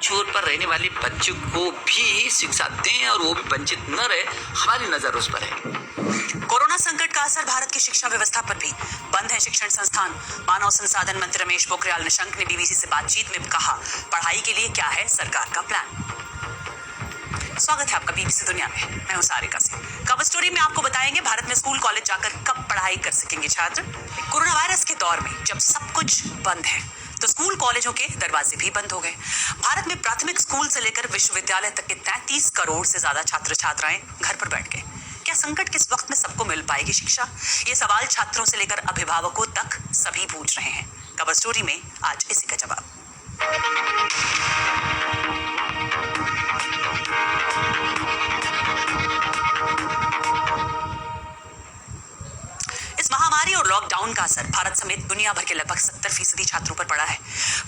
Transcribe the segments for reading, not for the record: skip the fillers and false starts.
छोर पर रहने वाले बच्चों को भी शिक्षा दें और वो भी वंचित न रहे, हमारी नजर उस पर है। कोरोना संकट का असर भारत की शिक्षा व्यवस्था पर भी। बंद है शिक्षण संस्थान। मानव संसाधन मंत्री रमेश पोखरियाल निशंक ने बीबीसी से बातचीत में कहा, पढ़ाई के लिए क्या है सरकार का प्लान। स्वागत है आपका बीबीसी दुनिया में। मैं हूं सारिका सिंह। कवर स्टोरी में आपको बताएंगे भारत में स्कूल कॉलेज जाकर कब पढ़ाई कर सकेंगे छात्र। कोरोना वायरस के दौर में जब सब कुछ बंद है तो स्कूल कॉलेजों के दरवाजे भी बंद हो गए। भारत में प्राथमिक स्कूल से लेकर विश्वविद्यालय तक के 33 करोड़ से ज्यादा छात्र छात्राएं घर पर बैठ गए। क्या संकट किस वक्त में सबको मिल पाएगी शिक्षा? ये सवाल छात्रों से लेकर अभिभावकों तक सभी पूछ रहे हैं। कवर स्टोरी में आज इसी का जवाब। इस महामारी और लॉकडाउन का असर भारत समेत दुनिया भर के लगभग 70% छात्रों पर पड़ा है।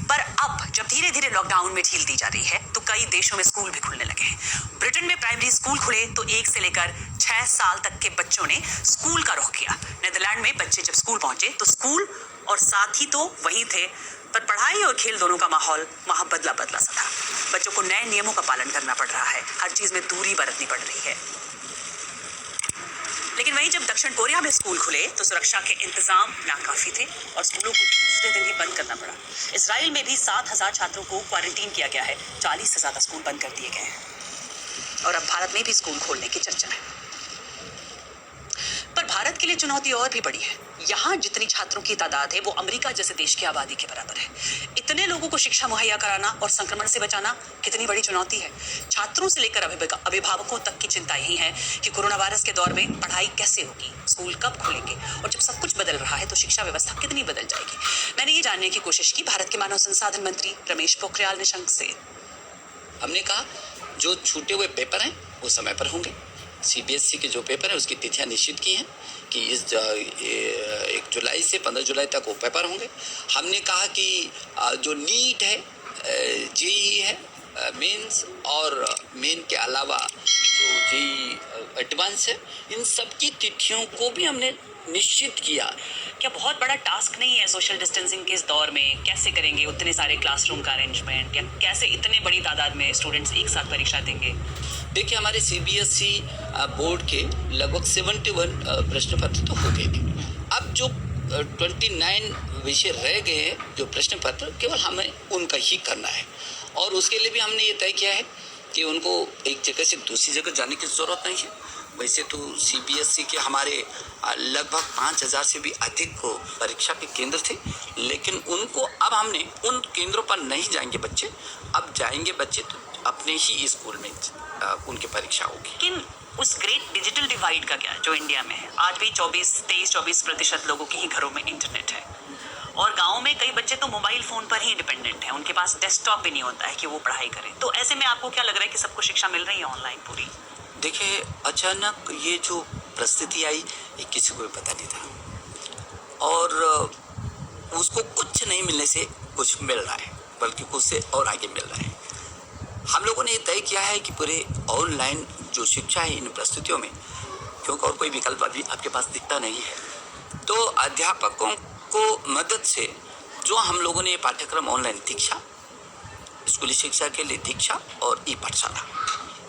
पर अब जब धीरे धीरे लॉकडाउन में ढील दी जा रही है तो कई देशों में स्कूल भी खुलने लगे हैं। ब्रिटेन में प्राइमरी स्कूल खुले तो 1 से लेकर 6 साल तक के बच्चों ने स्कूल का रुख किया। नीदरलैंड में बच्चे जब स्कूल पहुंचे तो स्कूल और साथ ही तो वही थे, पर पढ़ाई और खेल दोनों का माहौल वहां बदला सा था। बच्चों को नए नियमों का पालन करना पड़ रहा है, हर चीज में दूरी बरतनी पड़ रही है। लेकिन वहीं जब दक्षिण कोरिया में स्कूल खुले तो सुरक्षा के इंतजाम नाकाफी थे और स्कूलों को दूसरे दिन ही बंद करना पड़ा। इसराइल में भी 7,000 छात्रों को क्वारंटीन किया गया है। 40 से ज्यादा स्कूल बंद कर दिए गए हैं और अब भारत में भी स्कूल खोलने की चर्चा है। पर भारत के लिए चुनौती और भी बड़ी है। यहाँ जितनी छात्रों की तादाद है वो अमेरिका जैसे देश की आबादी के बराबर है। इतने लोगों को शिक्षा मुहैया कराना और संक्रमण से बचाना कितनी बड़ी चुनौती है। छात्रों से लेकर अभिभावकों तक की चिंता यही है कि कोरोना वायरस के दौर में पढ़ाई कैसे होगी, स्कूल कब खुलेंगे और जब सब कुछ बदल रहा है तो शिक्षा व्यवस्था कितनी बदल जाएगी। मैंने ये जानने की कोशिश की भारत के मानव संसाधन मंत्री रमेश पोखरियाल निशंक से। हमने कहा जो छूटे हुए पेपर हैं वो समय पर होंगे। सीबीएसई के जो पेपर हैं उसकी तिथियां निश्चित की हैं कि इस 1 जुलाई से 15 जुलाई तक वो पेपर होंगे। हमने कहा कि जो नीट है, जेईई है, मेंस और मेन के अलावा जो जेईई एडवांस है, इन सब की तिथियों को भी हमने निश्चित किया। क्या बहुत बड़ा टास्क नहीं है सोशल डिस्टेंसिंग के इस दौर में? कैसे करेंगे उतने सारे क्लासरूम का अरेंजमेंट? या कैसे इतने बड़ी तादाद में स्टूडेंट्स एक साथ परीक्षा देंगे? देखिए, हमारे सीबीएसई बोर्ड के लगभग 71 प्रश्न पत्र तो हो गए थे। अब जो 29 विषय रह गए हैं जो प्रश्न पत्र, केवल हमें उनका ही करना है और उसके लिए भी हमने ये तय किया है कि उनको एक जगह से दूसरी जगह जाने की ज़रूरत नहीं है। वैसे तो सीबीएसई के हमारे लगभग 5,000 से भी अधिक को परीक्षा के केंद्र थे, लेकिन उनको अब हमने उन केंद्रों पर नहीं जाएंगे बच्चे, अब जाएंगे बच्चे तो अपने ही स्कूल में उनकी परीक्षा होगी। लेकिन उस ग्रेट डिजिटल डिवाइड का क्या जो इंडिया में है? आज भी 23-24% लोगों के ही घरों में इंटरनेट है और गाँव में कई बच्चे तो मोबाइल फोन पर ही डिपेंडेंट हैं। उनके पास डेस्कटॉप भी नहीं होता है कि वो पढ़ाई करें। तो ऐसे में आपको क्या लग रहा है कि सबको शिक्षा मिल रही है ऑनलाइन पूरी? देखिए, अचानक ये जो परिस्थिति आई ये किसी को भी पता नहीं था और उसको कुछ नहीं मिलने से कुछ मिल रहा है, बल्कि कुछ से और आगे मिल रहा है। हम लोगों ने तय किया है कि पूरे ऑनलाइन जो शिक्षा है इन परिस्थितियों में, क्योंकि और कोई विकल्प अभी आपके पास दिखता नहीं है, तो अध्यापकों को मदद से जो हम लोगों ने ये पाठ्यक्रम ऑनलाइन दीक्षा, स्कूली शिक्षा के लिए दीक्षा और ई पाठशाला,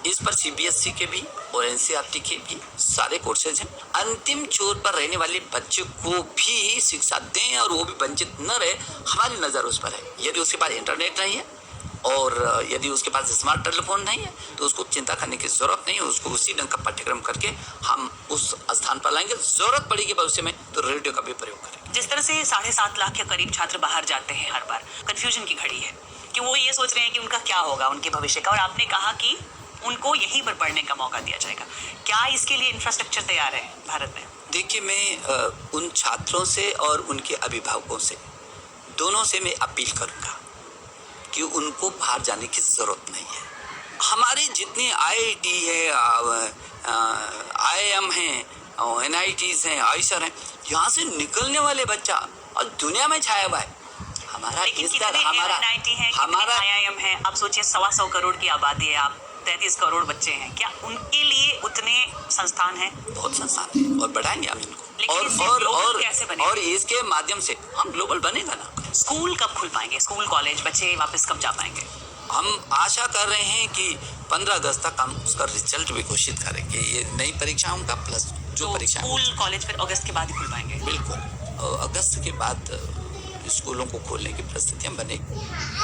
इस पर सीबीएसई के भी और एनसीईआरटी के भी सारे कोर्सेज हैं। अंतिम छोर पर रहने वाले बच्चों को भी शिक्षा दें और वो भी वंचित न रहे, हमारी नज़र उस पर है। यदि उसके पास इंटरनेट नहीं है और यदि उसके पास स्मार्ट टेलीफोन नहीं है तो उसको चिंता करने की ज़रूरत नहीं है। उसको उसी ढंग का पाठ्यक्रम करके हम उस स्थान पर लाएंगे। ज़रूरत पड़ेगी भविष्य में तो रेडियो का भी प्रयोग करेंगे। जिस तरह से 7.5 लाख के करीब छात्र बाहर जाते हैं हर बार, कंफ्यूजन की घड़ी है कि वो ये सोच रहे हैं कि उनका क्या होगा उनके भविष्य का, और आपने कहा कि उनको यहीं पर पढ़ने का मौका दिया जाएगा। क्या इसके लिए इंफ्रास्ट्रक्चर तैयार है भारत में? देखिए, मैं उन छात्रों से और उनके अभिभावकों से, दोनों से मैं अपील करूंगा कि उनको बाहर जाने की ज़रूरत नहीं है। हमारे जितने आईआईटी है, आईआईएम हैं, एनआईटीज़ हैं, आईसर हैं, यहाँ से निकलने वाले बच्चा और दुनिया में छाया हुआ है। हमारा हमारा आईआईएम है। आप सोचिए 125 करोड़ की आबादी है, आप 33 करोड़ बच्चे हैं। क्या उनके लिए उतने संस्थान हैं? बहुत संस्थान हैं और बढ़ाएंगे हम इनको। और इसके माध्यम से हम ग्लोबल बनेगा ना। स्कूल कब खुल पाएंगे? स्कूल कॉलेज बच्चे वापस कब जा पाएंगे? हम आशा कर रहे हैं कि 15 अगस्त तक हम उसका रिजल्ट भी घोषित करेंगे। ये नई परीक्षाओं का प्लस जो तो परीक्षा स्कूल कॉलेज फिर अगस्त के बाद ही खुल पाएंगे? बिल्कुल अगस्त के बाद स्कूलों को खोलने की परिस्थितियां बनेगी।